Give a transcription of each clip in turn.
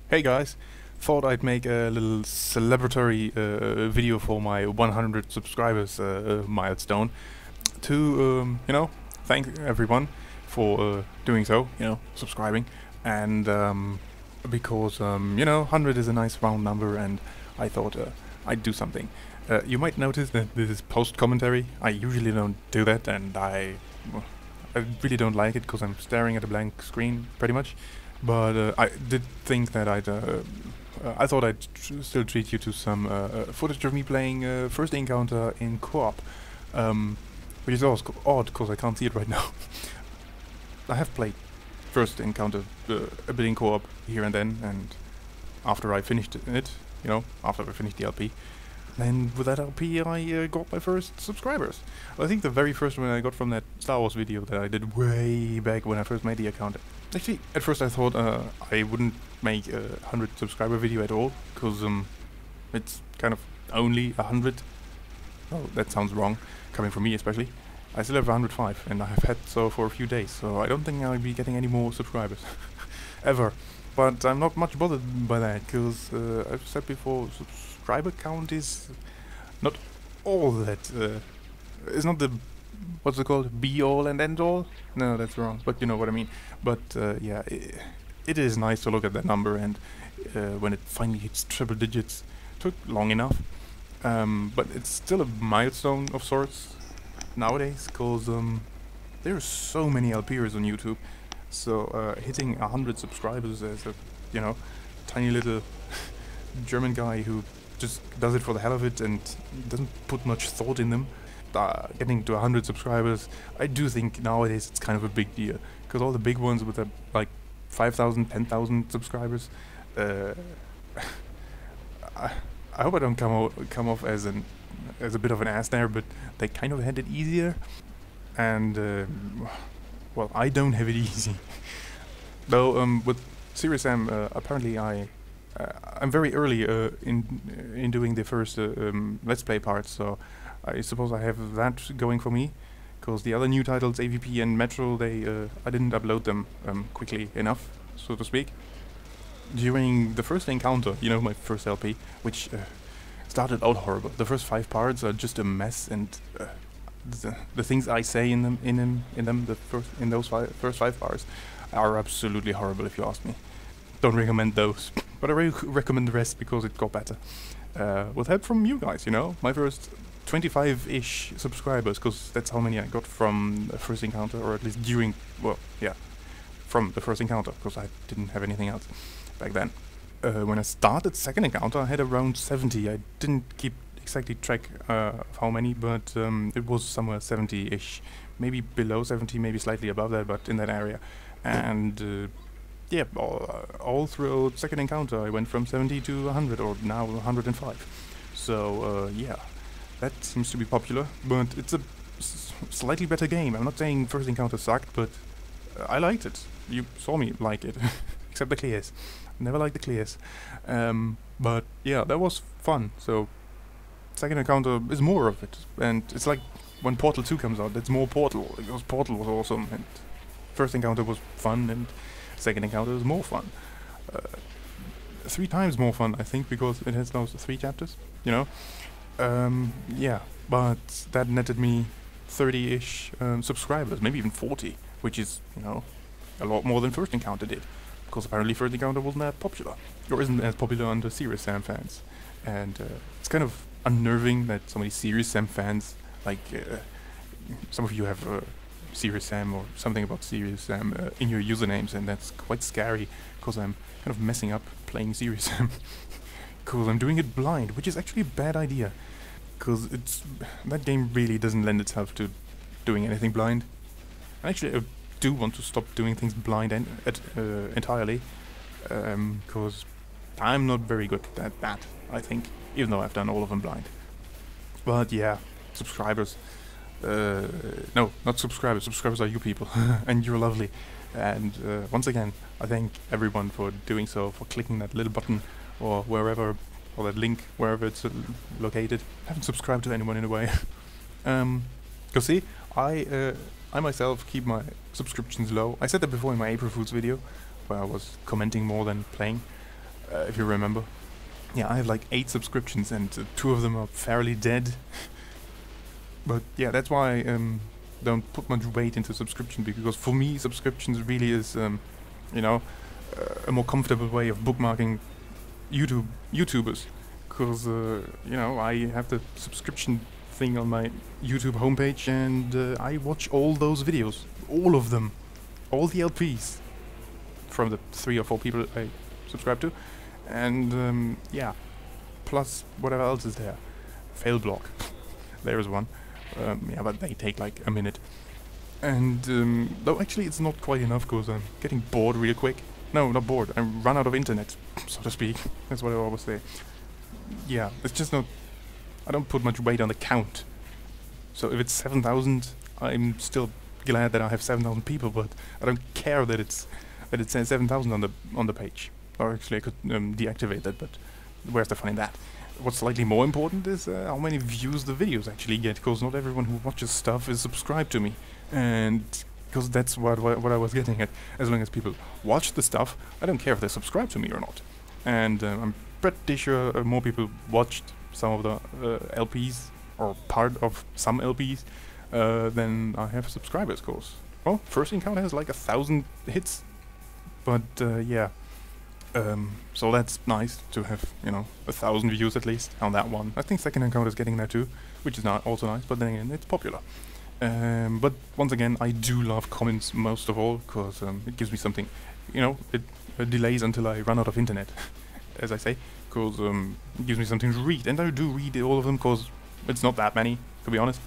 Hey guys, thought I'd make a little celebratory video for my 100 subscribers milestone to, thank everyone for doing so, subscribing, and because, 100 is a nice round number and I thought I'd do something. You might notice that this is post-commentary. I usually don't do that, and well, I really don't like it because I'm staring at a blank screen pretty much. But I did think that I thought I'd still treat you to some footage of me playing First Encounter in co-op, which is also odd because I can't see it right now. I have played First Encounter a bit in co-op here and then, and after I finished it, after I finished the LP, then with that LP I got my first subscribers. I think the very first one I got from that Star Wars video that I did way back when I first made the account. Actually, at first I thought I wouldn't make a 100 subscriber video at all, because it's kind of only 100. Oh, that sounds wrong, coming from me especially. I still have 105, and I have had so for a few days, so I don't think I'll be getting any more subscribers. Ever. But I'm not much bothered by that, because I've said before, subscriber count is not all that, it's not the, what's it called, be-all and end-all? No, that's wrong, but you know what I mean. But yeah, it is nice to look at that number, and when it finally hits triple digits, took long enough, but it's still a milestone of sorts nowadays, because there are so many LPers on YouTube. So hitting 100 subscribers as a, tiny little German guy who just does it for the hell of it and doesn't put much thought in them, getting to 100 subscribers, I do think nowadays it's kind of a big deal. Because all the big ones with like 5,000, 10,000 subscribers, I hope I don't come off as a bit of an ass there, but they kind of had it easier, and well, I don't have it easy. Though with Serious Sam, apparently I'm very early in doing the first Let's Play part, so I suppose I have that going for me. Because the other new titles, AVP and Metro, I didn't upload them quickly enough, so to speak. During the First Encounter, my first LP, which started out horrible. The first 5 parts are just a mess, and the things I say in those first 5 parts are absolutely horrible, if you ask me. Don't recommend those, but I recommend the rest because it got better. With help from you guys, my first 25-ish subscribers, because that's how many I got from the First Encounter, or at least during, well, yeah, from the First Encounter, because I didn't have anything else back then. When I started Second Encounter, I had around 70. I didn't keep exactly track of how many, but it was somewhere 70-ish, maybe below 70, maybe slightly above that, but in that area. And yeah, all throughout Second Encounter, I went from 70 to 100, or now 105. So yeah. That seems to be popular, but it's a slightly better game. I'm not saying First Encounter sucked, but I liked it. You saw me like it, except the clears. Never liked the clears. But yeah, that was fun. So Second Encounter is more of it, and it's like when Portal 2 comes out, it's more Portal, because Portal was awesome, and First Encounter was fun, and Second Encounter is more fun. 3 times more fun, I think, because it has those 3 chapters, yeah, but that netted me 30-ish subscribers, maybe even 40, which is, a lot more than First Encounter did, because apparently First Encounter wasn't that popular, or isn't as popular under Serious Sam fans, and it's kind of unnerving that so many Serious Sam fans, like, some of you have Serious Sam or something about Serious Sam in your usernames, and that's quite scary, because I'm kind of messing up playing Serious Sam. Because I'm doing it blind, which is actually a bad idea, because that game really doesn't lend itself to doing anything blind. And actually, I do want to stop doing things blind entirely, because I'm not very good at that, I think, even though I've done all of them blind. But yeah, subscribers. No, not subscribers. Subscribers are you people, and you're lovely. And once again, I thank everyone for doing so, for clicking that little button, or wherever, or that link, wherever it's located. I haven't subscribed to anyone in a way. Cause see, I myself keep my subscriptions low. I said that before in my April Fools video, where I was commenting more than playing. if you remember. Yeah, I have like 8 subscriptions, and 2 of them are fairly dead. But yeah, that's why I don't put much weight into subscription, because for me subscriptions really is, you know, a more comfortable way of bookmarking YouTubers, because you know, I have the subscription thing on my YouTube homepage, and I watch all those videos, all of them, all the LPs from the 3 or 4 people I subscribe to, and yeah, plus whatever else is there. Failblock, there is one. Yeah, but they take like a minute. And though actually it's not quite enough, because I'm getting bored real quick. No, not bored. I run out of internet, so to speak. That's what I always say. Yeah, it's just not. I don't put much weight on the count. So if it's 7,000, I'm still glad that I have 7,000 people, but I don't care that it says 7,000 on the page. Or actually, I could deactivate that, but where's the fun in that? What's slightly more important is how many views the videos actually get, because not everyone who watches stuff is subscribed to me, and because that's what I was getting at. As long as people watch the stuff, I don't care if they subscribe to me or not. And I'm pretty sure more people watched some of the LPs, or part of some LPs, than I have subscribers, cause, well, First Encounter has like 1,000 hits, but yeah. So that's nice to have, you know, 1,000 views at least on that one. I think Second Encounter is getting there too, which is also nice, but then again, it's popular. But once again, I do love comments most of all, because it gives me something, you know, it delays until I run out of internet, as I say, because it gives me something to read, and I do read all of them, because it's not that many, to be honest.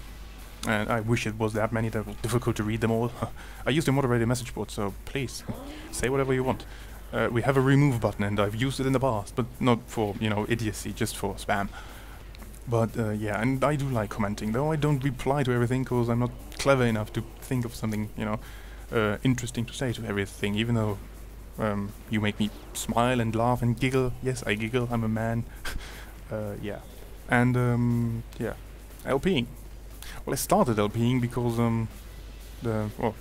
And I wish it was that many. That was difficult to read them all. I used to moderate a message board, so please, say whatever you want. We have a remove button, and I've used it in the past, but not for, you know, idiocy, just for spam. But yeah, and I do like commenting, though I don't reply to everything, because I'm not clever enough to think of something, you know, interesting to say to everything, even though you make me smile and laugh and giggle. Yes, I giggle, I'm a man. Yeah. And yeah, LPing. Well, I started LPing because well,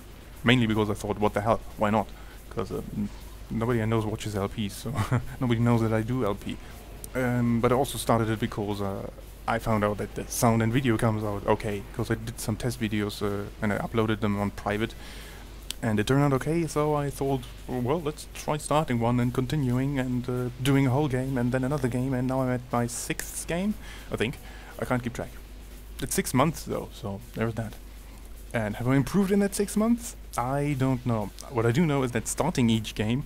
mainly because I thought, what the hell, why not? Because nobody I know watches LPs, so nobody knows that I do LP. But I also started it because I found out that the sound and video comes out okay, because I did some test videos and I uploaded them on private, and it turned out okay, so I thought, well, let's try starting one and continuing and doing a whole game and then another game, and now I'm at my 6th game, I think. I can't keep track. It's 6 months though, so there's that. And have I improved in that 6 months? I don't know. What I do know is that starting each game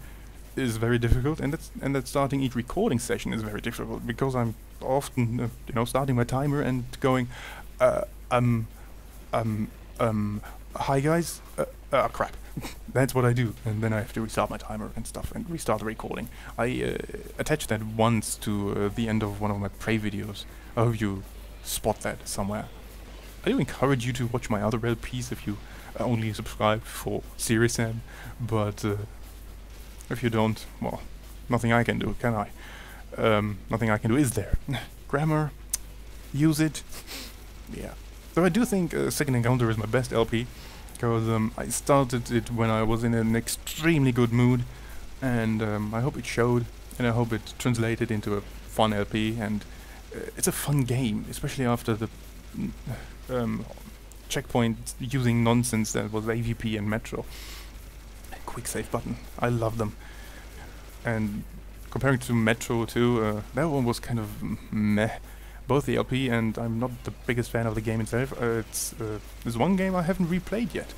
is very difficult, and that starting each recording session is very difficult, because I'm often, you know, starting my timer and going, hi guys, crap. That's what I do, and then I have to restart my timer and stuff, and restart the recording. I attached that once to the end of one of my Prey videos. I hope you spot that somewhere. I do encourage you to watch my other LPs if you only subscribe for Serious Sam, but if you don't, well, nothing I can do, can I? Nothing I can do is there. Grammar, use it. Yeah. So I do think Second Encounter is my best LP, because I started it when I was in an extremely good mood, and I hope it showed, and I hope it translated into a fun LP, and it's a fun game, especially after the checkpoint using nonsense that was AVP and Metro. Quick save button, I love them. And comparing to Metro 2, that one was kind of meh. Both the LP, and I'm not the biggest fan of the game itself. There's one game I haven't replayed yet.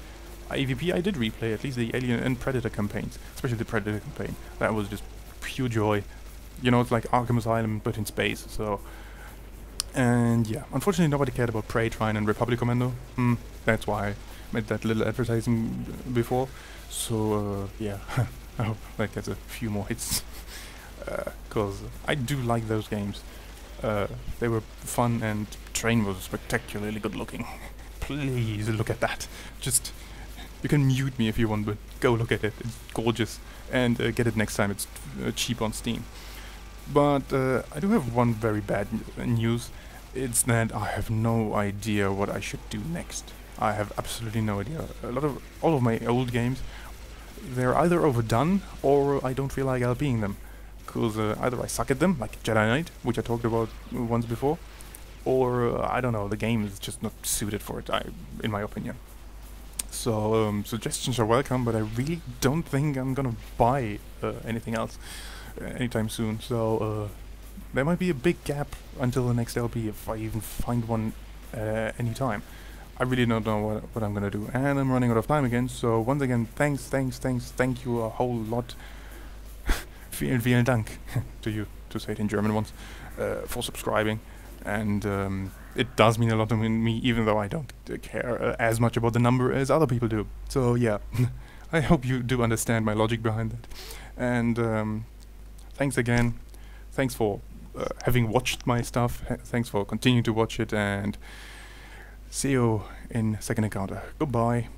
AVP I did replay, at least the Alien and Predator campaigns, especially the Predator campaign. That was just pure joy. You know, it's like Arkham Asylum, but in space, so... And yeah, unfortunately nobody cared about Prey, Trine and Republic Commando. That's why I made that little advertising before. So yeah, I hope that gets a few more hits. Because I do like those games. They were fun, and Train was spectacularly good looking. Please look at that. Just, you can mute me if you want, but go look at it. It's gorgeous. And get it next time, it's cheap on Steam. But I do have one very bad news. It's that I have no idea what I should do next. I have absolutely no idea. All of my old games, they're either overdone or I don't feel like LPing them. because either I suck at them, like Jedi Knight, which I talked about once before, or I don't know, the game is just not suited for it, in my opinion. So suggestions are welcome, but I really don't think I'm gonna buy anything else anytime soon. So there might be a big gap until the next LP if I even find one anytime. I really don't know what I'm gonna do, and I'm running out of time again. So once again, thank you a whole lot. Vielen Dank to you, to say it in German once, for subscribing, and it does mean a lot to me, even though I don't care as much about the number as other people do. So yeah, I hope you do understand my logic behind that. And thanks again. Thanks for having watched my stuff. Thanks for continuing to watch it, and see you in Second Encounter. Goodbye.